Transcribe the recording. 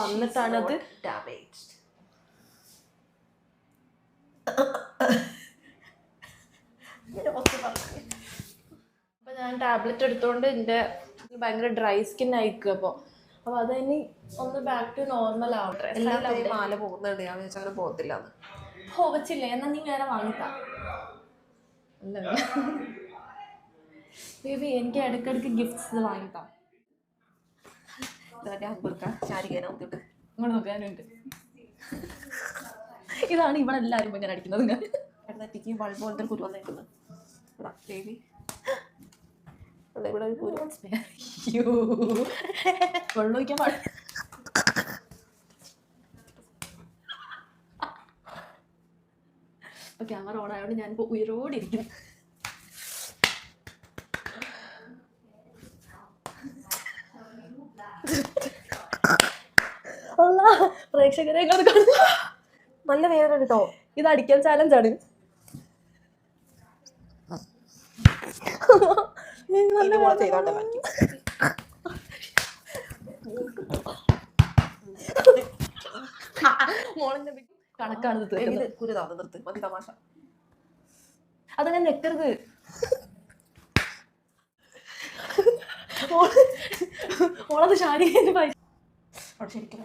വന്നിട്ടാണ് അത് ഡാമേജ്ഡ്. അപ്പോൾ ഞാൻ ടാബ്ലറ്റ് എടുത്തുകൊണ്ട് എൻ്റെ ഭയങ്കര ഡ്രൈ സ്കിൻ ആയിക്കുക. അപ്പോൾ അതിനി ഒന്ന് ബാക്ക് ടു നോർമൽ ആവട്ടെ. എല്ലാവരും മാല പോകുന്നുണ്ട്, ഞാൻ വെച്ചാൽ അങ്ങനെ പോകത്തില്ല. പോകച്ചില്ല, എന്നാൽ നീ വേറെ വാങ്ങിത്താ. അല്ല ബേബി, എനിക്ക് ഇടയ്ക്കിടയ്ക്ക് ഗിഫ്റ്റ്സ് വാങ്ങിത്താ. ഇങ്ങോട്ട് നോക്കാനുണ്ട്. ഇതാണ് ഇവിടെ എല്ലാവരും ഇങ്ങനെ അടിക്കുന്നത്. ഇടത്തേക്ക് ബൾബ് പോലത്തെ കുരു വന്നേക്കുന്നത്. ബേബി ഇവിടെ വെള്ളം ഒഴിക്കാൻ പാടില്ല. അപ്പോൾ ക്യാമറ ഓൺ ആയതുകൊണ്ട് ഞാനിപ്പോൾ ഉയരോടിരിക്കുന്നു. പ്രേക്ഷകരെ നല്ല വേദന കേട്ടോ. ഇത് അടിക്കാൻ ചാലഞ്ചാണ്. കണക്കാണ് നിർത്ത് മതി തമാശ. അതങ്ങനെ നെക്കരുത്. ഓളത് ശാരീരിക ശരിക്കും